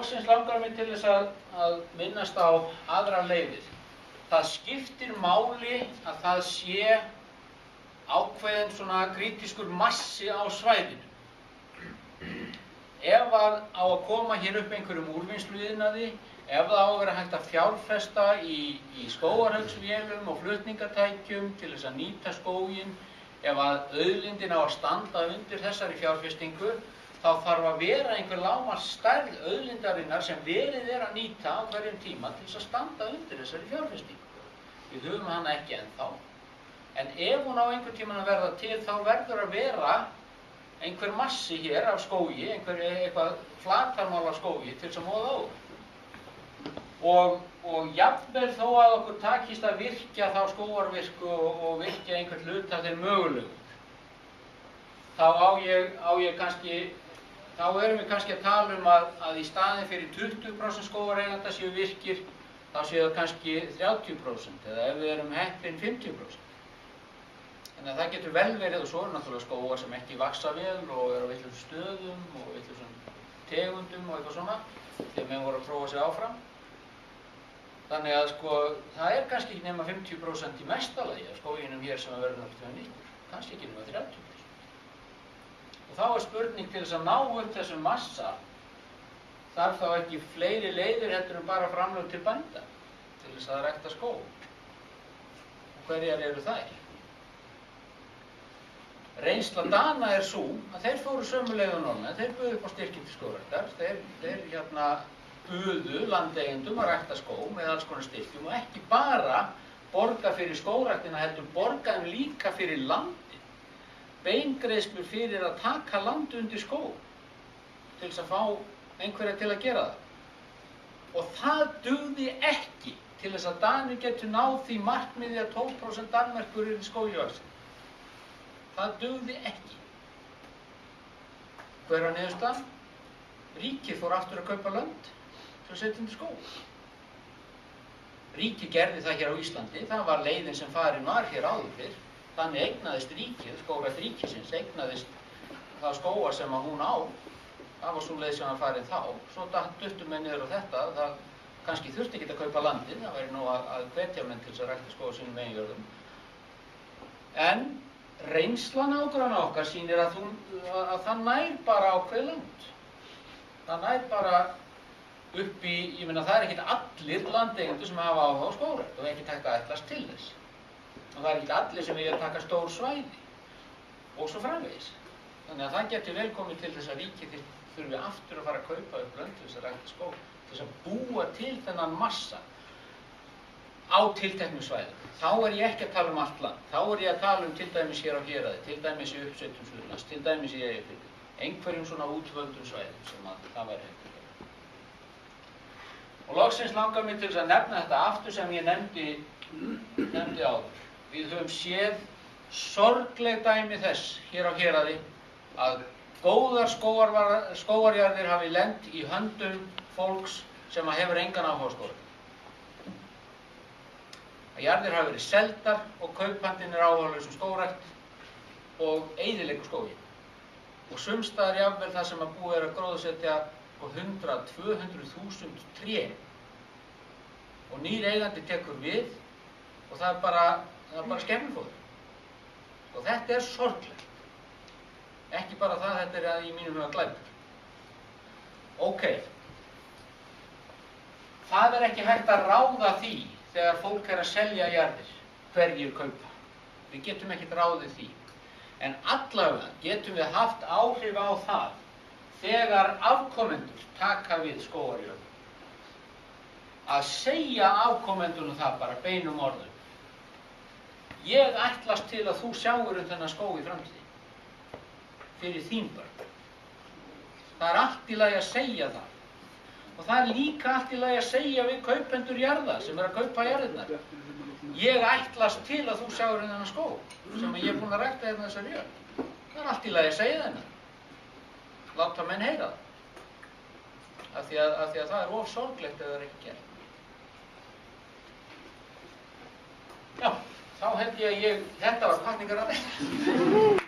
loksins langar mig til þess að minnast á aðrar leiðir. Það skiptir máli að það sé ákveðin svona krítískur massi á svæðinu. Ef að á að koma hér upp einhverjum úrvinnsluiðnaði, ef það á að vera hægt að fjárfesta í skógarhaugsvélum og flutningatækjum til þess að nýta skóginn, ef að auðlindin á að standa undir þessari fjárfestingu, þá þarf að vera einhver lágmarksstærð auðlindarinnar sem verið er að nýta á hverjum tíma til þess að standa undir þessari fjárfestingu. Við höfum hana ekki ennþá. En ef hún á einhver tíman að verða til, þá verður að vera einhver massi hér af skógi, eitthvað flatarmál af skógi til þess að móða á. Og jafnvel þó að okkur takist að virkja þá skógarvirku og virkja einhvern hluta þeir mögulegu, þá erum við kannski að tala um að í staðinn fyrir 20% skógareigenda séu virkir, þá séu það kannski 30% eða ef við erum heppin 50%. Þannig að það getur vel verið, og svo eru náttúrulega skógar sem ekki vaxa vel og eru á vitlausum stöðum og vitlausum tegundum og eitthvað svona, þegar menn voru að prófa sig áfram. Þannig að það er kannski ekki nema 50% í mestalagi af skóginum hér sem verður náttúrulega nýttur, kannski ekki nema 30%. Og þá er spurning til þess að ná upp þessum massa, þarf þá ekki fleiri leiðir heldur en bara framlög til bænda til þess að rækta skóg. Og hverjar eru þær? Reynsla Dana er sú að þeir fóru sömu leið og Norðmenn, þeir buðu upp á styrki til skógræktar, þeir buðu landeigendum að rækta skóg með alls konar styrkjum og ekki bara borga fyrir skógræktina heldur borga þeim líka fyrir landi, beingreiðslur fyrir að taka land undir skóg til þess að fá einhverja til að gera það. Og það dugði ekki til þess að Danir getur náð því markmiði að 12% Danmerkur eru skógvaxin. Það dugði ekki. Hver var niðurstaðan? Ríkið fór aftur að kaupa lönd til að setja undir skóg. Ríkið gerði það hér á Íslandi, það var leiðin sem farin var hér áður fyrr. Þannig eignaðist ríkið, skógrækt ríkisins, eignaðist það skóga sem að hún á. Það var svo leið sem að farið þá. Svo duttu menn niður á þetta, það kannski þurfti ekki að kaupa landið, það væri nú að hvetja menn til þess að rækta skóga sínum eigin jörðum. En reynsla nágranna okkar sýnir að það nær bara ákveðið land. Það nær bara upp í, ég meina það er ekkert allir landeigendur sem hafa áhuga á skógrækt og ekki hægt að ætlast til þess. Og það er ekkert allir sem vilja taka stór svæði og svo framvegis. Þannig að það getur vel komið til þess að ríkið þurfi aftur að fara að kaupa upp lönd til þess að rækta skóg, til þess að búa til þennan massa á tilteknum svæðum. Þá er ég ekki að tala um allt land. Þá er ég að tala um til dæmis hér á Héraði, til dæmis í uppsveitum Suðurlands, til dæmis í Eyjafirði, einhverjum svona útvöldum svæðum sem það væri hægt að gera. Og loksins langar mig til þess að nefna þetta aftur sem ég nefndi áður. Við höfum séð sorgleg dæmi þess hér á Héraði að góðar skógarjarðir hafi lent í höndum fólks sem hefur engan áhuga á skógrækt. Að jarðir hafa verið seldar og kaupandinn er áhugalaus skógrækt og eyðileggur skóginn. Og sums staðar jafnvel það sem að búið er að gróðursetja 100–200.000 tré. Og nýr eigandi tekur við og það er bara skemmifóður. Og þetta er sorglegt. Ekki bara það, þetta er í mínum huga glæpur. Ókei. Það er ekki hægt að ráða því þegar fólk er að selja jarðir, hverjir kaupa. Við getum ekkert ráðið því. En allavega getum við haft áhrif á það þegar afkomendur taka við skógarjörðum. Að segja afkomendunum það bara beinum orðum. Ég ætlast til að þú sjáir þennan skóg í framtíðinni. Fyrir þín börn. Það er allt í lagi að segja það. Og það er líka allt í lagi að segja við kaupendur jarða sem er að kaupa jarðirnar. Ég ætlast til að þú sjáir þennan skóg sem ég er búinn að rækta hérna þessari jörð. Það er allt í lagi að segja þennan. Láta menn heyra það. Af því að það er of sorglegt ef það er ekki gert. Já, þá held ég að þetta var hvatningar að þetta.